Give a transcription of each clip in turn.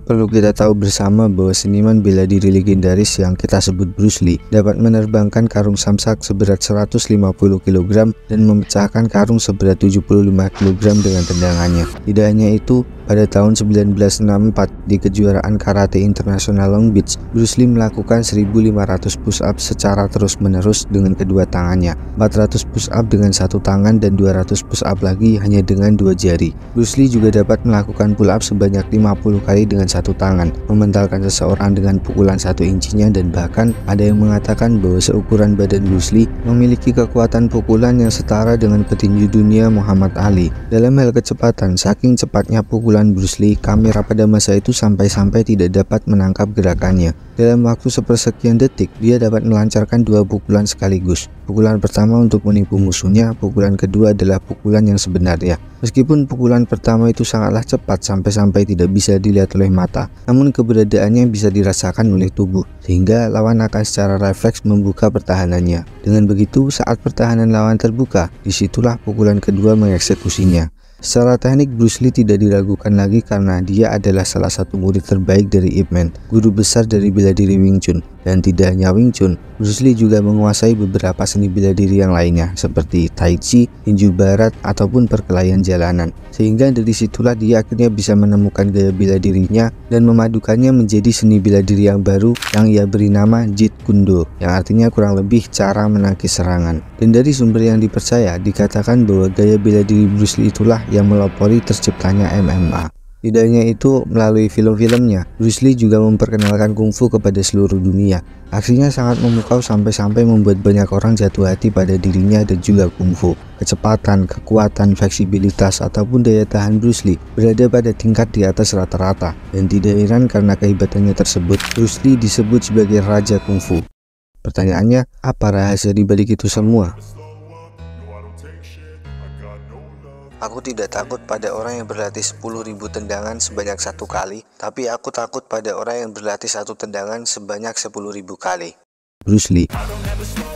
perlu kita tahu bersama bahwa seniman bela diri legendaris yang kita sebut Bruce Lee dapat menerbangkan karung samsak seberat 150 kg dan memecahkan karung seberat 75 kg dengan tendangannya. Tidak hanya itu, pada tahun 1964 di kejuaraan karate internasional Long Beach, Bruce Lee melakukan 1500 push up secara terus-menerus dengan kedua tangannya, 400 push up dengan satu tangan dan 200 push up lagi hanya dengan dua jari. Bruce Lee juga dapat melakukan pull up sebanyak 50 kali dengan satu tangan, mementalkan seseorang dengan pukulan 1 incinya, dan bahkan ada yang mengatakan bahwa seukuran badan Bruce Lee memiliki kekuatan pukulan yang setara dengan petinju dunia Muhammad Ali. Dalam hal kecepatan, saking cepatnya pukulan Bruce Lee, kamera pada masa itu sampai-sampai tidak dapat menangkap gerakannya. Dalam waktu sepersekian detik, dia dapat melancarkan 2 pukulan sekaligus. Pukulan pertama untuk menipu musuhnya, pukulan kedua adalah pukulan yang sebenarnya. Meskipun pukulan pertama itu sangatlah cepat sampai-sampai tidak bisa dilihat oleh mata, namun keberadaannya bisa dirasakan oleh tubuh, sehingga lawan akan secara refleks membuka pertahanannya. Dengan begitu, saat pertahanan lawan terbuka, disitulah pukulan kedua mengeksekusinya. Secara teknik, Bruce Lee tidak diragukan lagi karena dia adalah salah satu murid terbaik dari Ip Man, guru besar dari bela diri Wing Chun. Dan tidak hanya Wing Chun, Bruce Lee juga menguasai beberapa seni bela diri yang lainnya seperti Tai Chi, tinju barat, ataupun perkelahian jalanan. Sehingga dari situlah dia akhirnya bisa menemukan gaya bela dirinya dan memadukannya menjadi seni bela diri yang baru yang ia beri nama Jeet Kune Do, yang artinya kurang lebih cara menangkis serangan. Dan dari sumber yang dipercaya dikatakan bahwa gaya bela diri Bruce Lee itulah yang melopori terciptanya MMA. Tidak hanya itu, melalui film-filmnya, Bruce Lee juga memperkenalkan kungfu kepada seluruh dunia. Aksinya sangat memukau sampai-sampai membuat banyak orang jatuh hati pada dirinya dan juga kungfu. Kecepatan, kekuatan, fleksibilitas, ataupun daya tahan Bruce Lee berada pada tingkat di atas rata-rata. Dan tidak heran karena kehebatannya tersebut, Bruce Lee disebut sebagai Raja Kungfu. Pertanyaannya, apa rahasia di balik itu semua? Aku tidak takut pada orang yang berlatih 10.000 tendangan sebanyak 1 kali, tapi aku takut pada orang yang berlatih 1 tendangan sebanyak 10.000 kali. Bruce Lee.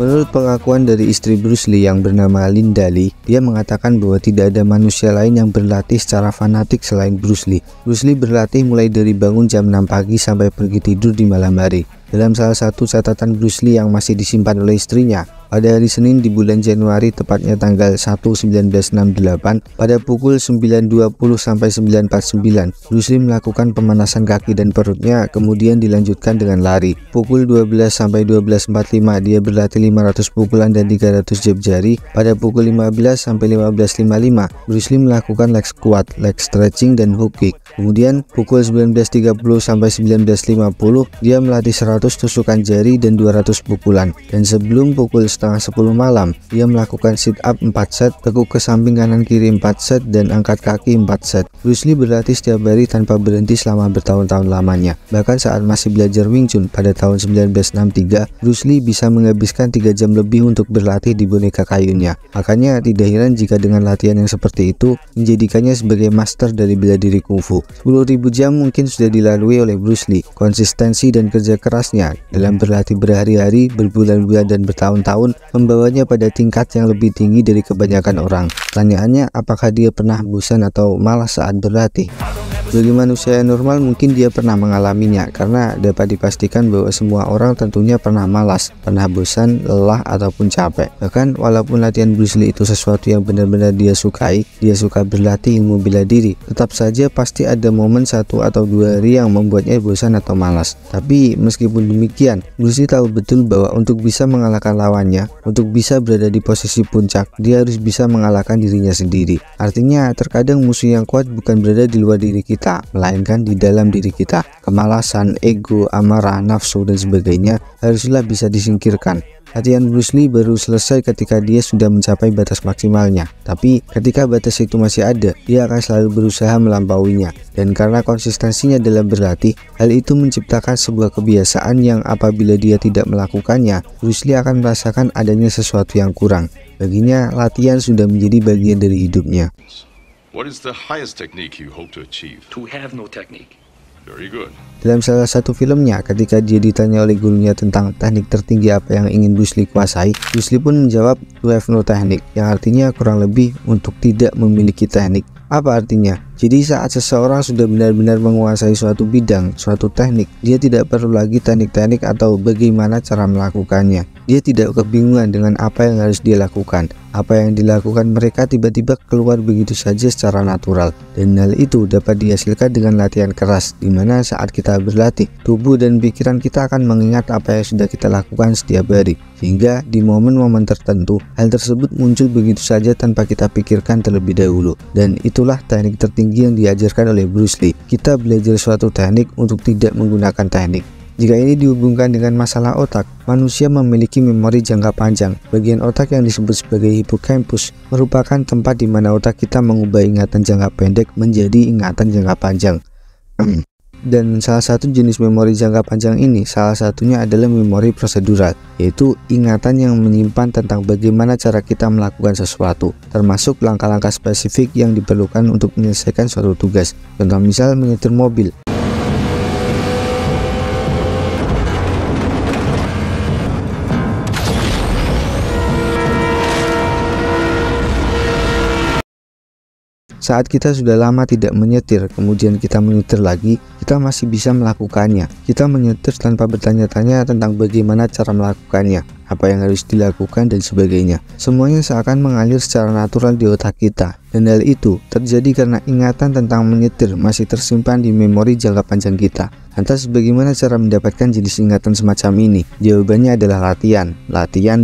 Menurut pengakuan dari istri Bruce Lee yang bernama Linda Lee, dia mengatakan bahwa tidak ada manusia lain yang berlatih secara fanatik selain Bruce Lee. Bruce Lee berlatih mulai dari bangun jam 6 pagi sampai pergi tidur di malam hari. Dalam salah satu catatan Bruce Lee yang masih disimpan oleh istrinya, pada hari Senin di bulan Januari, tepatnya tanggal 1/1968, pada pukul 9.20 sampai 9.49, Bruce Lee melakukan pemanasan kaki dan perutnya, kemudian dilanjutkan dengan lari. Pukul 12 sampai 12.45 dia berlatih 500 pukulan dan 300 jab jari. Pada pukul 15 sampai 15.55, Bruce Lee melakukan leg squat, leg stretching, dan hook kick. Kemudian pukul 19.30 sampai 19.50 dia melatih 100 tusukan jari dan 200 pukulan. Dan sebelum pukul setengah 10 malam, dia melakukan sit up 4 set, tekuk ke samping kanan kiri 4 set, dan angkat kaki 4 set. Bruce Lee berlatih setiap hari tanpa berhenti selama bertahun-tahun lamanya. Bahkan saat masih belajar Wing Chun pada tahun 1963, Bruce Lee bisa menghabiskan 3 jam lebih untuk berlatih di boneka kayunya. Makanya tidak heran jika dengan latihan yang seperti itu menjadikannya sebagai master dari bela diri kungfu. 10.000 jam mungkin sudah dilalui oleh Bruce Lee. Konsistensi dan kerja kerasnya dalam berlatih berhari-hari, berbulan-bulan, dan bertahun-tahun membawanya pada tingkat yang lebih tinggi dari kebanyakan orang. Pertanyaannya, apakah dia pernah bosan atau malas saat berlatih? Bagi manusia yang normal mungkin dia pernah mengalaminya, karena dapat dipastikan bahwa semua orang tentunya pernah malas, pernah bosan, lelah, ataupun capek. Bahkan walaupun latihan Bruce Lee itu sesuatu yang benar-benar dia sukai, dia suka berlatih ilmu bela diri, tetap saja pasti ada momen 1 atau 2 hari yang membuatnya bosan atau malas. Tapi meskipun demikian, Bruce Lee tahu betul bahwa untuk bisa mengalahkan lawannya, untuk bisa berada di posisi puncak, dia harus bisa mengalahkan dirinya sendiri. Artinya terkadang musuh yang kuat bukan berada di luar diri kita, melainkan di dalam diri kita. Kemalasan, ego, amarah, nafsu, dan sebagainya haruslah bisa disingkirkan. Latihan Bruce Lee baru selesai ketika dia sudah mencapai batas maksimalnya. Tapi ketika batas itu masih ada, dia akan selalu berusaha melampauinya. Dan karena konsistensinya dalam berlatih, hal itu menciptakan sebuah kebiasaan yang apabila dia tidak melakukannya, Bruce Lee akan merasakan adanya sesuatu yang kurang. Baginya, latihan sudah menjadi bagian dari hidupnya. What is the highest technique you hope to achieve? To have no technique. Very good. Dalam salah satu filmnya, ketika dia ditanya oleh gurunya tentang teknik tertinggi apa yang ingin Bruce Lee kuasai, Bruce Lee pun menjawab to have no technique, yang artinya kurang lebih untuk tidak memiliki teknik. Apa artinya? Jadi saat seseorang sudah benar-benar menguasai suatu bidang, suatu teknik, dia tidak perlu lagi teknik-teknik atau bagaimana cara melakukannya. Dia tidak kebingungan dengan apa yang harus dia lakukan. Apa yang dilakukan mereka tiba-tiba keluar begitu saja secara natural. Dan hal itu dapat dihasilkan dengan latihan keras, di mana saat kita berlatih, tubuh dan pikiran kita akan mengingat apa yang sudah kita lakukan setiap hari. Sehingga di momen-momen tertentu, hal tersebut muncul begitu saja tanpa kita pikirkan terlebih dahulu. Dan itulah teknik tertinggi yang diajarkan oleh Bruce Lee. Kita belajar suatu teknik untuk tidak menggunakan teknik. Jika ini dihubungkan dengan masalah otak, manusia memiliki memori jangka panjang. Bagian otak yang disebut sebagai hippocampus merupakan tempat di mana otak kita mengubah ingatan jangka pendek menjadi ingatan jangka panjang. Dan salah satu jenis memori jangka panjang ini, salah satunya adalah memori prosedural, yaitu ingatan yang menyimpan tentang bagaimana cara kita melakukan sesuatu, termasuk langkah-langkah spesifik yang diperlukan untuk menyelesaikan suatu tugas. Contoh misal menyetir mobil. Saat kita sudah lama tidak menyetir, kemudian kita menyetir lagi, kita masih bisa melakukannya. Kita menyetir tanpa bertanya-tanya tentang bagaimana cara melakukannya, apa yang harus dilakukan, dan sebagainya. Semuanya seakan mengalir secara natural di otak kita. Dan hal itu terjadi karena ingatan tentang menyetir masih tersimpan di memori jangka panjang kita. Lantas bagaimana cara mendapatkan jenis ingatan semacam ini? Jawabannya adalah latihan,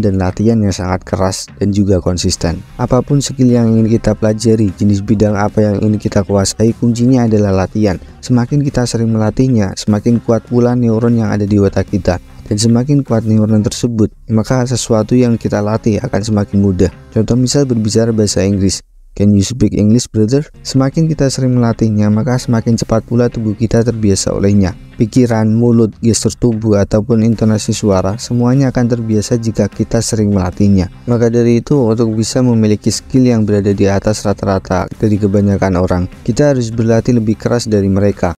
dan latihan yang sangat keras dan juga konsisten. Apapun skill yang ingin kita pelajari, jenis bidang apa yang ingin kita kuasai, kuncinya adalah latihan. Semakin kita sering melatihnya, semakin kuat pula neuron yang ada di otak kita. Dan semakin kuat neuron tersebut, maka sesuatu yang kita latih akan semakin mudah. Contoh misal berbicara bahasa Inggris. Can you speak English, brother? Semakin kita sering melatihnya, maka semakin cepat pula tubuh kita terbiasa olehnya. Pikiran, mulut, gestur tubuh, ataupun intonasi suara, semuanya akan terbiasa jika kita sering melatihnya. Maka dari itu, untuk bisa memiliki skill yang berada di atas rata-rata dari kebanyakan orang, kita harus berlatih lebih keras dari mereka.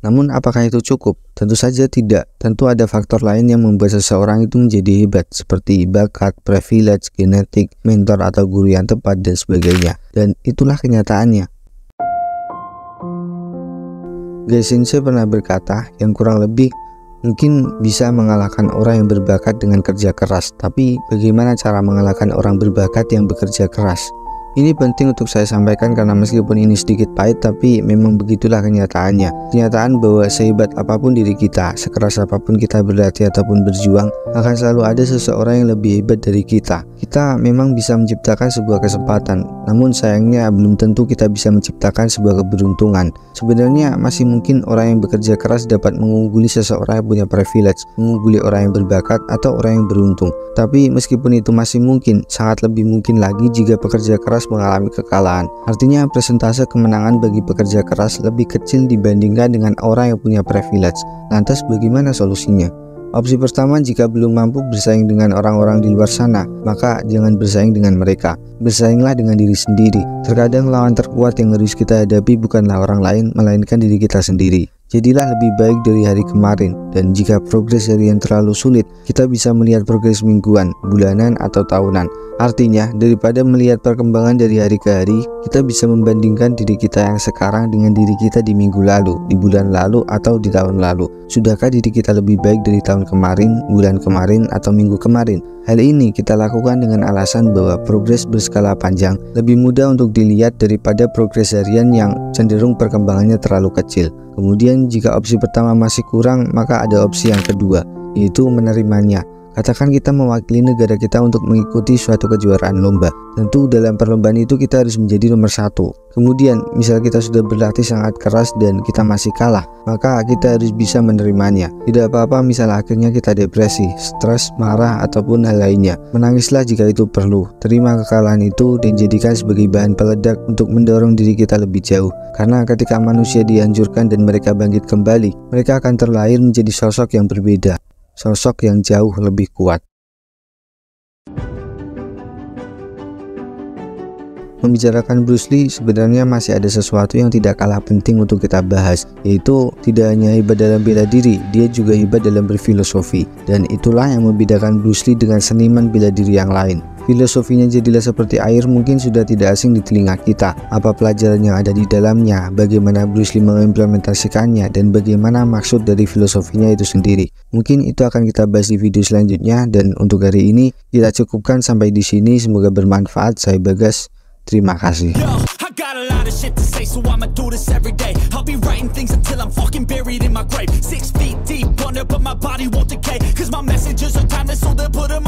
Namun apakah itu cukup? Tentu saja tidak. Tentu ada faktor lain yang membuat seseorang itu menjadi hebat, seperti bakat, privilege, genetik, mentor atau guru yang tepat, dan sebagainya. Dan itulah kenyataannya. Gai Sensei pernah berkata, yang kurang lebih mungkin bisa mengalahkan orang yang berbakat dengan kerja keras, tapi bagaimana cara mengalahkan orang berbakat yang bekerja keras? Ini penting untuk saya sampaikan karena meskipun ini sedikit pahit, tapi memang begitulah kenyataannya. Kenyataan bahwa sehebat apapun diri kita, sekeras apapun kita berlatih ataupun berjuang, akan selalu ada seseorang yang lebih hebat dari kita. Kita memang bisa menciptakan sebuah kesempatan, namun sayangnya belum tentu kita bisa menciptakan sebuah keberuntungan. Sebenarnya masih mungkin orang yang bekerja keras dapat mengungguli seseorang yang punya privilege, mengungguli orang yang berbakat atau orang yang beruntung. Tapi meskipun itu masih mungkin, sangat lebih mungkin lagi jika pekerja keras mengalami kekalahan. Artinya persentase kemenangan bagi pekerja keras lebih kecil dibandingkan dengan orang yang punya privilege. Lantas bagaimana solusinya? Opsi pertama, jika belum mampu bersaing dengan orang-orang di luar sana, maka jangan bersaing dengan mereka. Bersainglah dengan diri sendiri. Terkadang lawan terkuat yang harus kita hadapi bukanlah orang lain, melainkan diri kita sendiri. Jadilah lebih baik dari hari kemarin, dan jika progres harian terlalu sulit, kita bisa melihat progres mingguan, bulanan, atau tahunan. Artinya, daripada melihat perkembangan dari hari ke hari, kita bisa membandingkan diri kita yang sekarang dengan diri kita di minggu lalu, di bulan lalu, atau di tahun lalu. Sudahkah diri kita lebih baik dari tahun kemarin, bulan kemarin, atau minggu kemarin? Hal ini kita lakukan dengan alasan bahwa progres berskala panjang lebih mudah untuk dilihat daripada progres harian yang cenderung perkembangannya terlalu kecil. Kemudian jika opsi pertama masih kurang, maka ada opsi yang kedua, yaitu menerimanya. Katakan kita mewakili negara kita untuk mengikuti suatu kejuaraan lomba. Tentu dalam perlombaan itu kita harus menjadi nomor 1. Kemudian misal kita sudah berlatih sangat keras dan kita masih kalah, maka kita harus bisa menerimanya. Tidak apa-apa misal akhirnya kita depresi, stres, marah, ataupun hal lainnya. Menangislah jika itu perlu. Terima kekalahan itu dan jadikan sebagai bahan peledak untuk mendorong diri kita lebih jauh. Karena ketika manusia dihancurkan dan mereka bangkit kembali, mereka akan terlahir menjadi sosok yang berbeda. Sosok yang jauh lebih kuat. Membicarakan Bruce Lee, sebenarnya masih ada sesuatu yang tidak kalah penting untuk kita bahas, yaitu tidak hanya hebat dalam bela diri, dia juga hebat dalam berfilosofi. Dan itulah yang membedakan Bruce Lee dengan seniman bela diri yang lain. Filosofinya jadilah seperti air mungkin sudah tidak asing di telinga kita. Apa pelajaran yang ada di dalamnya, bagaimana Bruce Lee mengimplementasikannya, dan bagaimana maksud dari filosofinya itu sendiri. Mungkin itu akan kita bahas di video selanjutnya, dan untuk hari ini kita cukupkan sampai di sini. Semoga bermanfaat. Saya Bagas. Terima kasih. I got a lot of shit to say, so I'ma do this every day. I'll be writing things until I'm fucking buried in my grave. 6 feet deep under, but my body won't decay. Cause my messages are timeless, so they'll put them